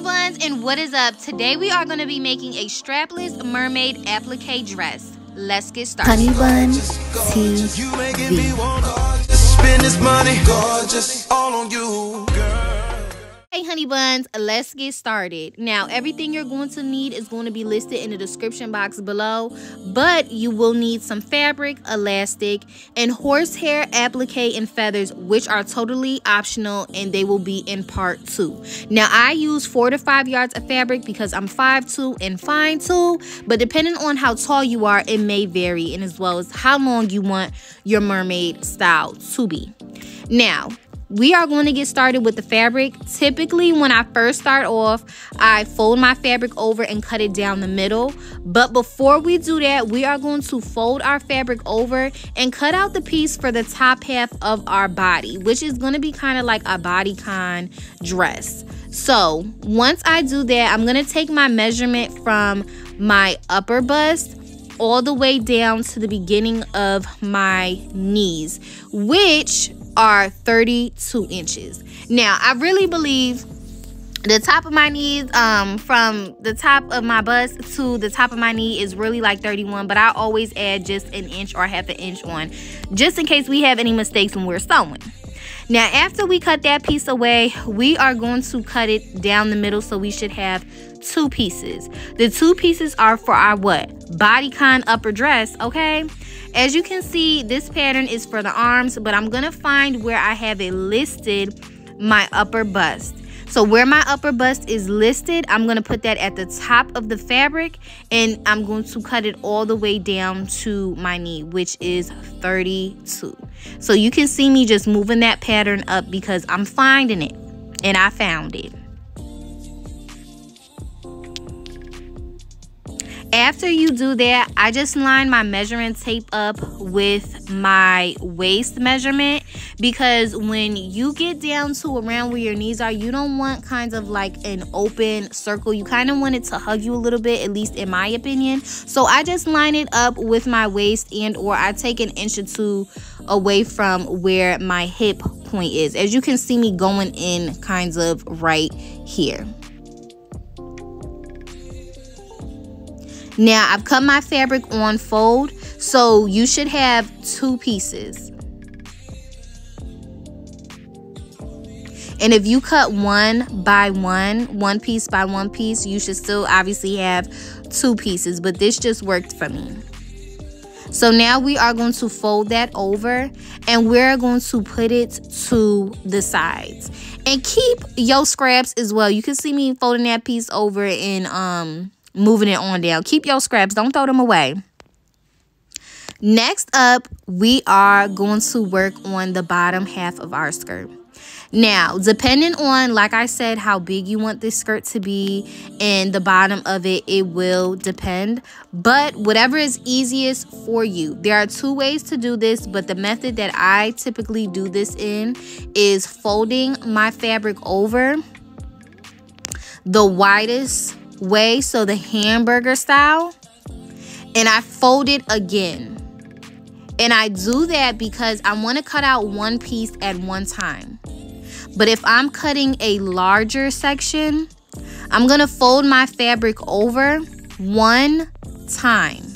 Buns, and what is up? Today we are going to be making a strapless mermaid applique dress. Let's get started. HoneyBuntv. You making me want to spend this money, gorgeous, all on you, girl. Hey honey buns, let's get started. Now everything you're going to need is going to be listed in the description box below, but you will need some fabric, elastic, and horsehair applique and feathers, which are totally optional and they will be in part 2. Now I use 4 to 5 yards of fabric because I'm 5'2" and fine too, but depending on how tall you are, it may vary, and as well as how long you want your mermaid style to be. Now we are going to get started with the fabric. Typically, when I first start off, I fold my fabric over and cut it down the middle. But before we do that, we are going to fold our fabric over and cut out the piece for the top half of our body, which is going to be kind of like a bodycon dress. So once I do that, I'm going to take my measurement from my upper bust all the way down to the beginning of my knees, which are 32 inches. Now, I really believe the top of my knees, from the top of my bust to the top of my knee is really like 31, but I always add just an inch or half an inch on, just in case we have any mistakes when we're sewing. Now, after we cut that piece away, we are going to cut it down the middle, so we should have 2 pieces. The 2 pieces are for our what? Bodycon upper dress, okay? As you can see, this pattern is for the arms, but I'm gonna find where I have it listed my upper bust. So where my upper bust is listed, I'm gonna put that at the top of the fabric, and I'm going to cut it all the way down to my knee, which is 32. So you can see me just moving that pattern up because I'm finding it, and I found it. After you do that, I just line my measuring tape up with my waist measurement, because when you get down to around where your knees are, you don't want kind of like an open circle. You kind of want it to hug you a little bit, at least in my opinion. So I just line it up with my waist, and or I take an inch or 2 away from where my hip point is. As you can see me going in kinds of right here. Now, I've cut my fabric on fold, so you should have 2 pieces. And if you cut one by one piece by one piece, you should still obviously have 2 pieces, but this just worked for me. So now we are going to fold that over, and we're going to put it to the sides. And keep your scraps as well. You can see me folding that piece over and moving it on down. Keep your scraps, don't throw them away. Next up, we are going to work on the bottom half of our skirt. Now, depending on, like I said, how big you want this skirt to be and the bottom of it, it will depend. But whatever is easiest for you. There are 2 ways to do this, but the method that I typically do this in is folding my fabric over the widest way, so the hamburger style, and I fold it again. And I do that because I want to cut out one piece at one time. But if I'm cutting a larger section, I'm gonna fold my fabric over one time,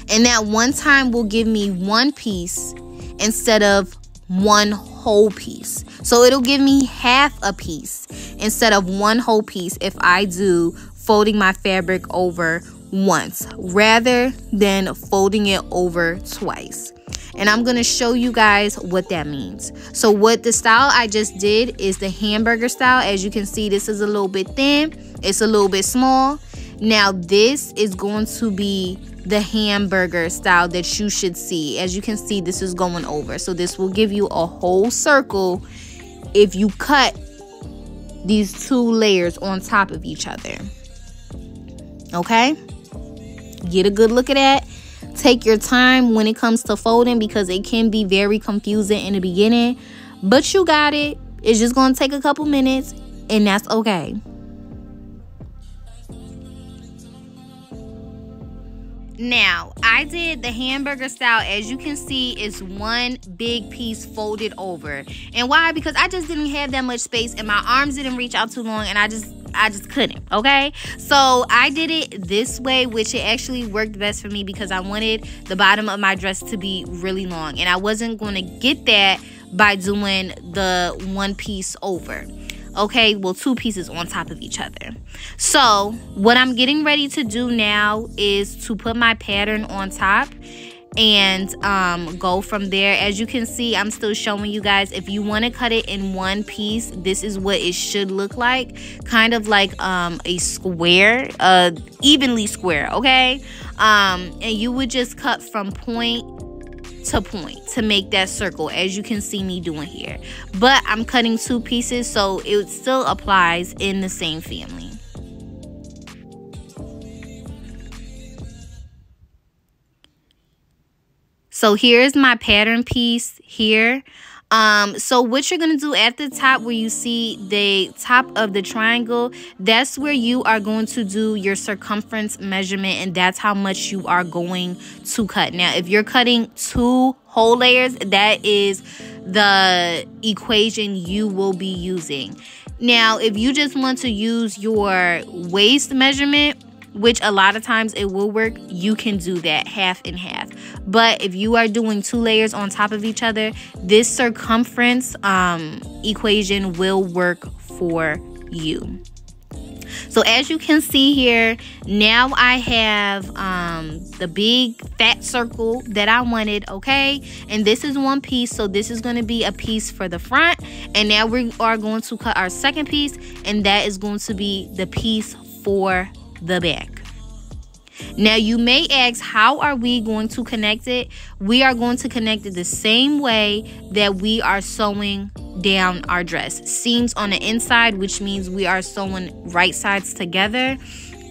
and that one time will give me one piece instead of one whole piece. So it'll give me half a piece instead of one whole piece if I do folding my fabric over once rather than folding it over twice. And I'm going to show you guys what that means. So what the style I just did is the hamburger style. As you can see, this is a little bit thin, it's a little bit small. Now this is going to be the hamburger style that you should see. As you can see, this is going over, so this will give you a whole circle if you cut these 2 layers on top of each other. Okay, get a good look at that. Take your time when it comes to folding, because it can be very confusing in the beginning, but you got it. It's just going to take a couple minutes, and that's okay. Now, I did the hamburger style. As you can see, it's one big piece folded over. And why? Because I just didn't have that much space and my arms didn't reach out too long, and I just couldn't, okay? So I did it this way, which it actually worked best for me because I wanted the bottom of my dress to be really long, and I wasn't going to get that by doing the one piece over. Okay, well, two pieces on top of each other. So what I'm getting ready to do now is to put my pattern on top and go from there. As you can see, I'm still showing you guys, if you want to cut it in one piece, this is what it should look like, kind of like a square, evenly square, okay? And you would just cut from point to point to make that circle, as you can see me doing here. But I'm cutting two pieces, so it still applies in the same family. So here's my pattern piece here. So what you're going to do at the top where you see the top of the triangle, that's where you are going to do your circumference measurement, and that's how much you are going to cut. Now, if you're cutting 2 whole layers, that is the equation you will be using. Now, if you just want to use your waist measurement, which a lot of times it will work, you can do that half and half. But if you are doing 2 layers on top of each other, this circumference equation will work for you. So as you can see here, now I have the big fat circle that I wanted, okay? And this is one piece, so this is going to be a piece for the front. And now we are going to cut our second piece, and that is going to be the piece for the back. Now you may ask, how are we going to connect it? We are going to connect it the same way that we are sewing down our dress. Seams on the inside, which means we are sewing right sides together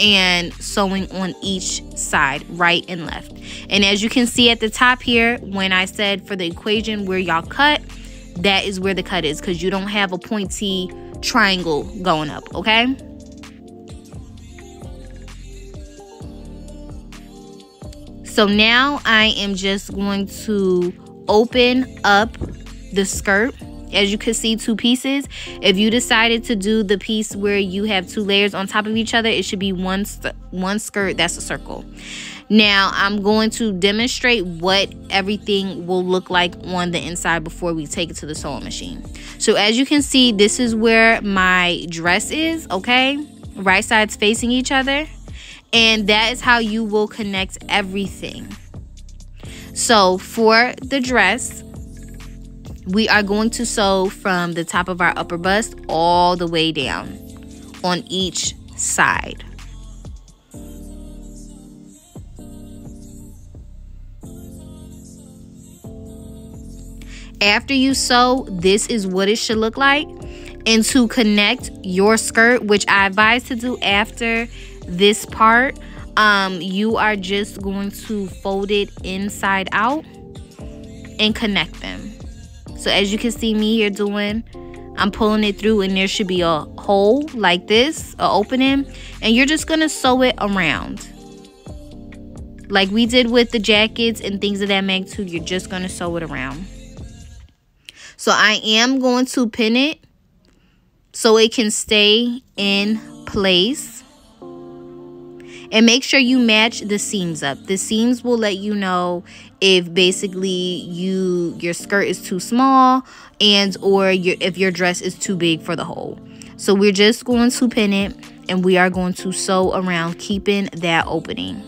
and sewing on each side, right and left. And as you can see at the top here, when I said for the equation where y'all cut, that is where the cut is, because you don't have a pointy triangle going up, okay? So now I am just going to open up the skirt. As you can see, 2 pieces. If you decided to do the piece where you have 2 layers on top of each other, it should be one skirt. That's a circle. Now I'm going to demonstrate what everything will look like on the inside before we take it to the sewing machine. So as you can see, this is where my dress is, okay? Right sides facing each other. And that is how you will connect everything. So for the dress, we are going to sew from the top of our upper bust all the way down on each side. After you sew, this is what it should look like. And to connect your skirt, which I advise to do after this part, you are just going to fold it inside out and connect them. So as you can see me here doing, I'm pulling it through, and there should be a hole like this, an opening, and you're just gonna sew it around like we did with the jackets and things of that magnitude. You're just gonna sew it around. So I am going to pin it so it can stay in place. And make sure you match the seams up. The seams will let you know if basically your skirt is too small and or if your dress is too big for the hole. So we're just going to pin it, and we are going to sew around, keeping that opening.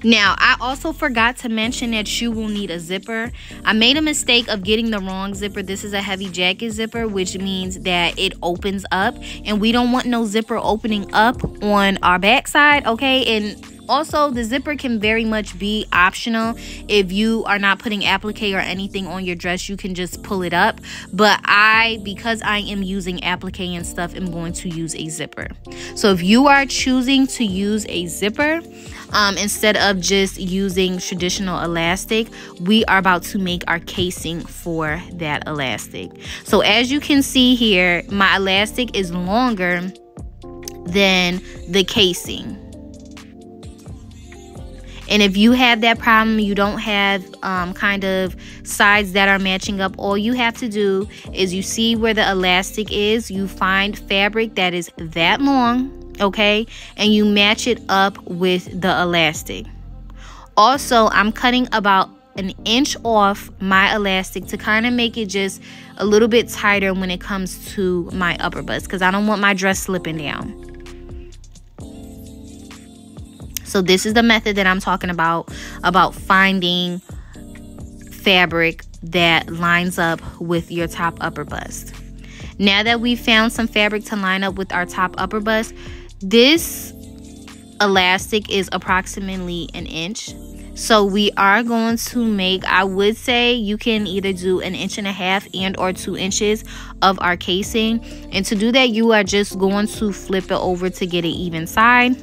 Now, I also forgot to mention that you will need a zipper. I made a mistake of getting the wrong zipper. This is a heavy jacket zipper, which means that it opens up, and we don't want no zipper opening up on our backside, okay? And also, the zipper can very much be optional. If you are not putting applique or anything on your dress, you can just pull it up. But because I am using applique and stuff, I'm going to use a zipper. So if you are choosing to use a zipper, instead of just using traditional elastic, we are about to make our casing for that elastic. So as you can see here, my elastic is longer than the casing. And if you have that problem, you don't have kind of sides that are matching up, all you have to do is you see where the elastic is, you find fabric that is that long, okay, and you match it up with the elastic. Also, I'm cutting about an inch off my elastic to kind of make it just a little bit tighter when it comes to my upper bust, because I don't want my dress slipping down. So this is the method that I'm talking about finding fabric that lines up with your top upper bust. Now that we've found some fabric to line up with our top upper bust, this elastic is approximately an inch. So we are going to make, I would say you can either do 1.5 inches and or 2 inches of our casing. And to do that, you are just going to flip it over to get an even side.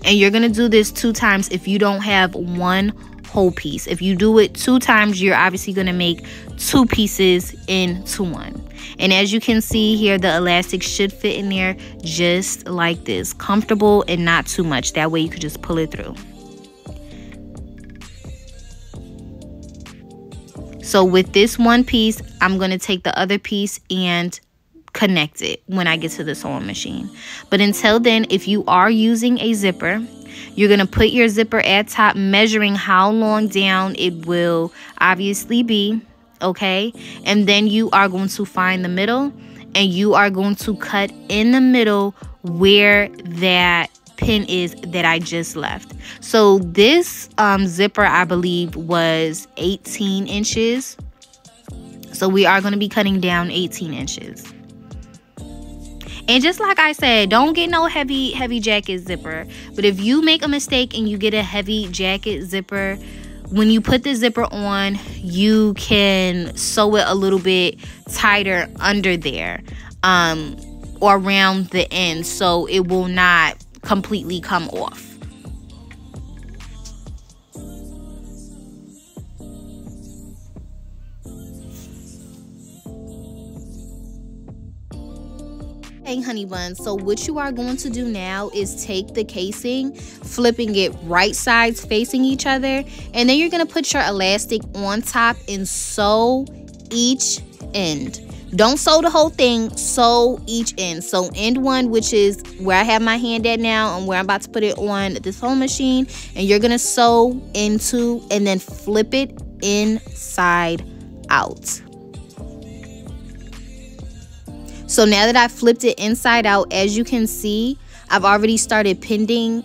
And you're going to do this 2 times if you don't have one whole piece. If you do it 2 times, you're obviously going to make 2 pieces into one. And as you can see here, the elastic should fit in there just like this. Comfortable and not too much. That way you could just pull it through. So with this one piece, I'm going to take the other piece and connect it when I get to the sewing machine. But until then, if you are using a zipper, you're going to put your zipper at top, measuring how long down it will obviously be, okay? And then you are going to find the middle, and you are going to cut in the middle where that pin is that I just left. So this zipper, I believe, was 18 inches. So we are going to be cutting down 18 inches. And just like I said, don't get no heavy jacket zipper. But if you make a mistake and you get a heavy jacket zipper, when you put the zipper on, you can sew it a little bit tighter under there, or around the end, so it will not completely come off. Hey honey buns, so what you are going to do now is take the casing, flipping it right sides facing each other, and then you're going to put your elastic on top and sew each end. Don't sew the whole thing, sew each end. So end one, which is where I have my hand at now and where I'm about to put it on the sewing machine, and you're going to sew into and then flip it inside out. So now that I flipped it inside out, as you can see, I've already started pinning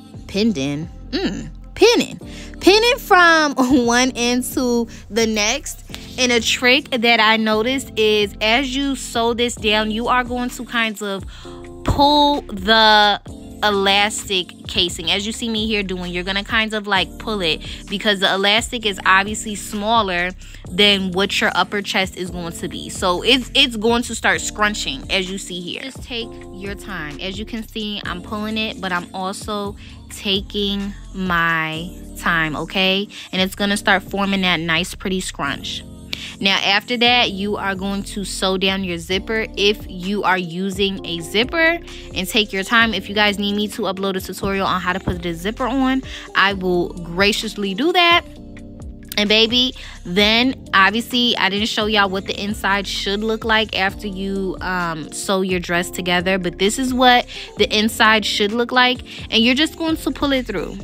from one end to the next. And a trick that I noticed is as you sew this down, you are going to kind of pull the elastic casing. As you see me here doing, you're gonna kind of like pull it, because the elastic is obviously smaller than what your upper chest is going to be. So it's going to start scrunching, as you see here. Just take your time. As you can see, I'm pulling it, but I'm also taking my time, okay? And it's gonna start forming that nice pretty scrunch. Now after that, you are going to sew down your zipper if you are using a zipper, and take your time. If you guys need me to upload a tutorial on how to put the zipper on, I will graciously do that. And baby, then obviously I didn't show y'all what the inside should look like after you sew your dress together, but this is what the inside should look like, and you're just going to pull it through.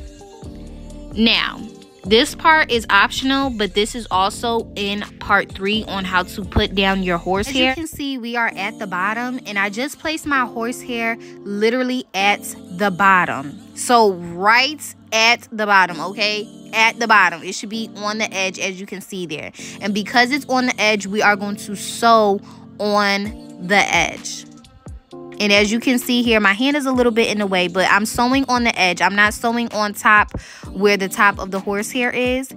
Now this part is optional, but this is also in part 3 on how to put down your horsehair. As you can see, we are at the bottom, and I just placed my horsehair literally at the bottom. So right at the bottom, okay? At the bottom. It should be on the edge, as you can see there. And because it's on the edge, we are going to sew on the edge. And as you can see here, my hand is a little bit in the way, but I'm sewing on the edge. I'm not sewing on top where the top of the horsehair is.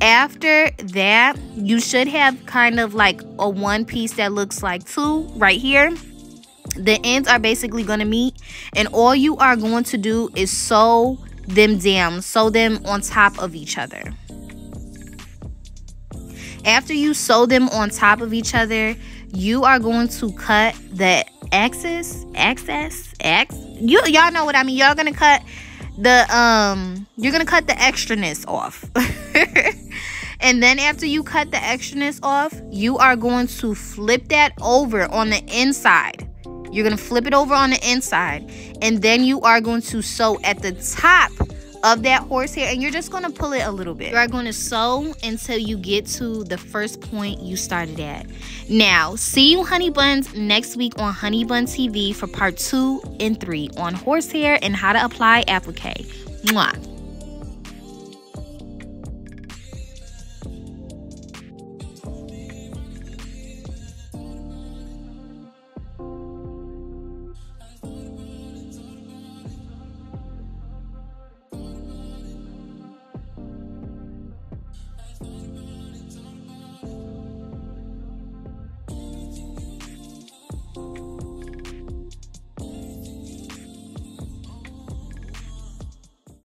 After that, you should have kind of like a one piece that looks like 2 right here. The ends are basically going to meet, and all you are going to do is sew them down, sew them on top of each other. After you sew them on top of each other, you are going to cut the y'all know what I mean. Y'all gonna cut the you're gonna cut the extraness off. And then after you cut the extraness off, you are going to flip that over on the inside. You're going to flip it over on the inside, and then you are going to sew at the top of that horsehair, and you're just going to pull it a little bit. You are going to sew until you get to the first point you started at. Now, see you honey buns next week on HoneyBuntv for part 2 and 3 on horsehair and how to apply applique. Mwah.